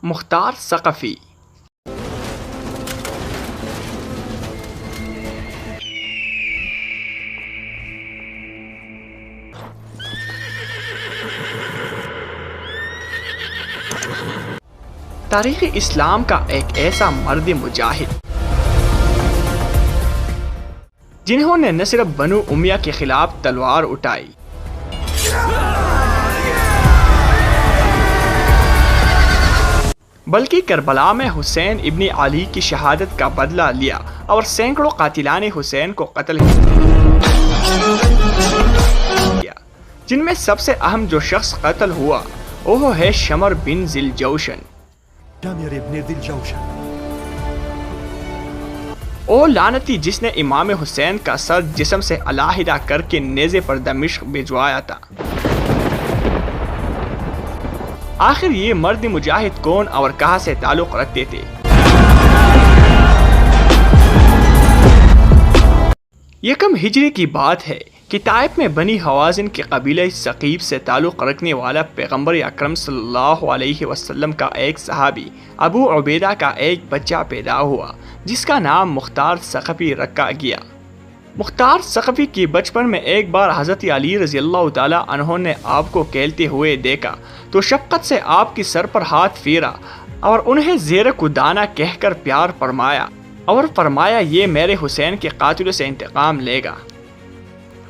مختار ثقفی تاریخ اسلام کا ایک ایسا مرد مجاہد جنہوں نے نہ صرف بنو امیہ کے خلاف تلوار اٹھائی بلکہ کربلا میں حسین ابن علی کی شہادت کا بدلہ لیا اور سینکڑوں قاتلان حسین کو قتل کیا، جن میں سب سے اہم جو شخص قتل ہوا وہ ہے شمر بن ذی الجوشن۔ او لعنتی جس نے امام حسین کا سر جسم سے علیحدہ کر کے نیزے پر دمشق بھجوایا تھا۔ آخر یہ مرد مجاہد کون اور کہاں سے تعلق رکھتے تھے؟ یکم ہجری کی بات ہے کہ طائف میں بنی حوازن کے قبیلہ ثقیف سے تعلق رکھنے والا پیغمبر اکرم صلی اللہ علیہ وسلم کا ایک صحابی ابو عبیدہ کا ایک بچہ پیدا ہوا جس کا نام مختار ثقفی رکھا گیا۔ مختار ثقفی کی بچپن میں ایک بار حضرت علی رضی اللہ تعالی عنہ نے آپ کو کھیلتے ہوئے دیکھا تو شفقت سے آپ کی سر پر ہاتھ پھیرا اور انہیں زیر کو دانا کہہ کر پیار فرمایا اور فرمایا یہ میرے حسین کے قاتل سے انتقام لے گا۔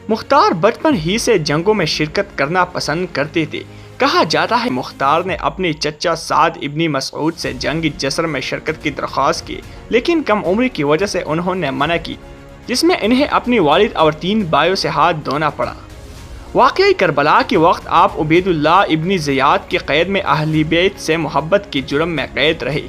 مختار بچپن ہی سے جنگوں میں شرکت کرنا پسند کرتے تھے۔ کہا جاتا ہے مختار نے اپنے چچا سعد ابن مسعود سے جنگ جسر میں شرکت کی درخواست کی، لیکن کم عمری کی وجہ سے انہوں نے منع کی، جس میں انہیں اپنی والد اور 3 بھائیوں سے ہاتھ دھونا پڑا۔ واقعی کربلا کے وقت آپ عبید اللہ ابن زیاد کی قید میں اہل بیت سے محبت کے جرم میں قید رہے،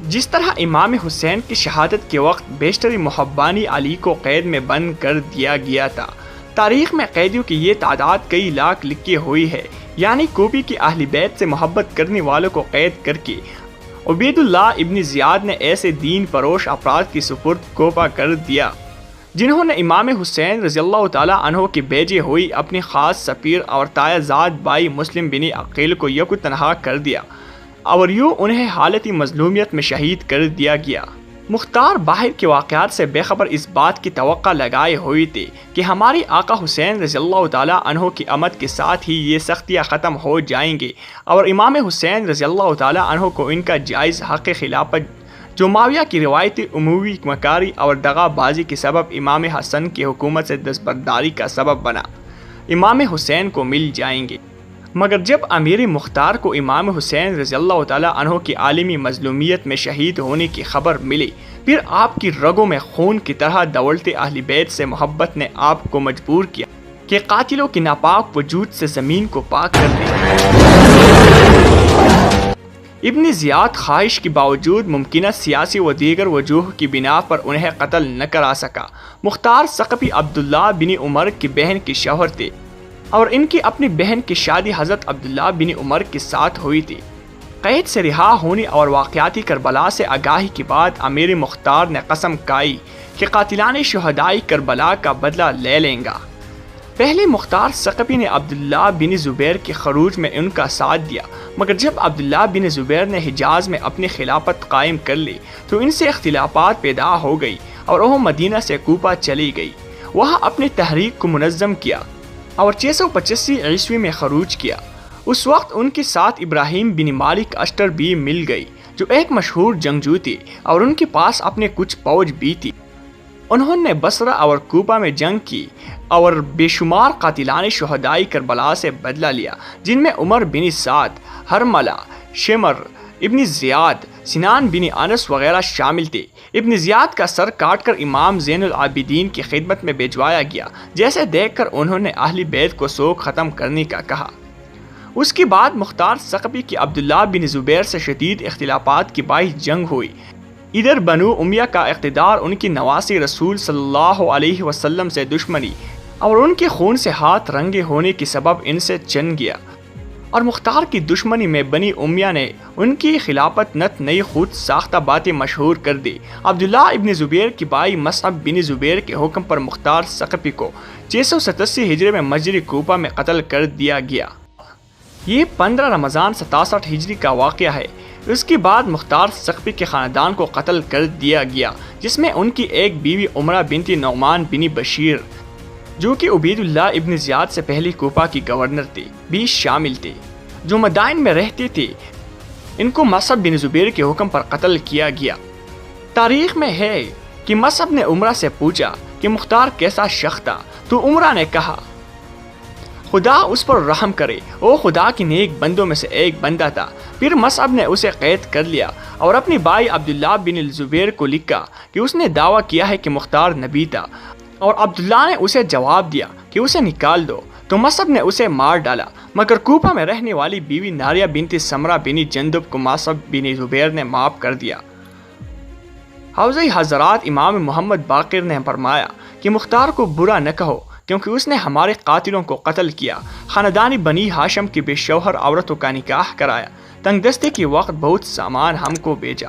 جس طرح امام حسین کی شہادت کے وقت بیشتری محبانی علی کو قید میں بند کر دیا گیا تھا۔ تاریخ میں قیدیوں کی یہ تعداد کئی لاکھ لکھی ہوئی ہے، یعنی کوفی کی اہل بیت سے محبت کرنے والوں کو قید کر کے عبید اللہ ابن زیاد نے ایسے دین پروش افراد کی سپرد کوفہ کر دیا جنہوں نے امام حسین رضی اللہ تعالیٰ عنہ کی بھیجی ہوئی اپنی خاص سفیر اور تایہ زاد بھائی مسلم بن عقیل کو یک تنہا کر دیا اور یوں انہیں حالتی مظلومیت میں شہید کر دیا گیا۔ مختار باہر کے واقعات سے بے خبر اس بات کی توقع لگائے ہوئی تھی کہ ہمارے آقا حسین رضی اللہ تعالیٰ عنہ کی آمد کے ساتھ ہی یہ سختیاں ختم ہو جائیں گے اور امام حسین رضی اللہ تعالیٰ عنہ کو ان کا جائز حق خلافت جو معاویہ کی روایتی عموی مکاری اور دغا بازی کے سبب امام حسن کی حکومت سے دستبرداری کا سبب بنا، امام حسین کو مل جائیں گے۔ مگر جب امیر مختار کو امام حسین رضی اللہ تعالیٰ عنہ کی عالمی مظلومیت میں شہید ہونے کی خبر ملی، پھر آپ کی رگوں میں خون کی طرح دوڑتے اہل بیت سے محبت نے آپ کو مجبور کیا کہ قاتلوں کی ناپاک وجود سے زمین کو پاک کر دے۔ ابن زیاد خواہش کے باوجود ممکنہ سیاسی و دیگر وجوہ کی بنا پر انہیں قتل نہ کرا سکا۔ مختار ثقفی عبداللہ بن عمر کی بہن کے شوہر تھے اور ان کی اپنی بہن کی شادی حضرت عبداللہ بن عمر کے ساتھ ہوئی تھی۔ قید سے رہا ہونے اور واقعاتی کربلا سے آگاہی کے بعد امیر مختار نے قسم کھائی کہ قاتلان شہدائی کربلا کا بدلہ لے لیں گا۔ پہلے مختار ثقفی نے عبداللہ بن زبیر کے خروج میں ان کا ساتھ دیا، مگر جب عبداللہ بن زبیر نے حجاز میں اپنی خلافت قائم کر لی تو ان سے اختلافات پیدا ہو گئی اور وہ مدینہ سے کوفہ چلی گئی، وہاں اپنی تحریک کو منظم کیا اور 685 عیسوی میں خروج کیا۔ اس وقت ان کے ساتھ ابراہیم بن مالک اشتر بھی مل گئی جو ایک مشہور جنگجو تھی اور ان کے پاس اپنے کچھ فوج بھی تھی۔ انہوں نے بصرہ اور کوفہ میں جنگ کی اور بے شمار قاتلان شہدائی کربلا سے بدلہ لیا، جن میں عمر بن سعد، ہرملہ، شمر، ابن زیاد، سنان بن انس وغیرہ شامل تھے۔ ابن زیاد کا سر کاٹ کر امام زین العابدین کی خدمت میں بھجوایا گیا، جیسے دیکھ کر انہوں نے اہل بیت کو سوگ ختم کرنے کا کہا۔ اس کے بعد مختار ثقفی کی عبداللہ بن زبیر سے شدید اختلافات کی باعث جنگ ہوئی۔ ادھر بنو امیہ کا اقتدار ان کی نواسی رسول صلی اللہ علیہ وسلم سے دشمنی اور ان کے خون سے ہاتھ رنگے ہونے کے سبب ان سے چن گیا، اور مختار کی دشمنی میں بنی امیہ نے ان کی خلافت نت نئی خود ساختہ باتیں مشہور کر دی۔ عبداللہ ابن زبیر کی بھائی مصعب بن زبیر کے حکم پر مختار ثقفی کو 687 ہجری میں مسجد کوفہ میں قتل کر دیا گیا۔ یہ 15 رمضان 67 ہجری کا واقعہ ہے۔ اس کے بعد مختار ثقفی کے خاندان کو قتل کر دیا گیا، جس میں ان کی ایک بیوی عمرہ بنت نعمان بن بشیر، جو کہ عبید اللہ ابن زیاد سے پہلے کوفہ کی گورنر تھی، بھی شامل تھے، جو مدائن میں رہتے تھے۔ ان کو مصعب بن زبیر کے حکم پر قتل کیا گیا۔ تاریخ میں ہے کہ مصعب نے عمرہ سے پوچھا کہ مختار کیسا شخص تھا، تو عمرہ نے کہا خدا اس پر رحم کرے، وہ خدا کی نیک بندوں میں سے ایک بندہ تھا۔ پھر مصعب نے اسے قید کر لیا اور اپنی بھائی عبداللہ بن الزبیر کو لکھا کہ اس نے دعویٰ کیا ہے کہ مختار نبی تھا، اور عبداللہ نے اسے جواب دیا کہ اسے نکال دو، تو مصعب نے اسے مار ڈالا، مگر کوفہ میں رہنے والی بیوی ناریہ بنت سمرہ بن جندب کو مصعب بن زبیر نے معاف کر دیا۔ حوضی حضرات امام محمد باقر نے فرمایا کہ مختار کو برا نہ کہو، کیونکہ اس نے ہمارے قاتلوں کو قتل کیا، خاندان بنی ہاشم کی بے شوہر عورتوں کا نکاح کرایا، تنگ دستی کے وقت بہت سامان ہم کو بھیجا۔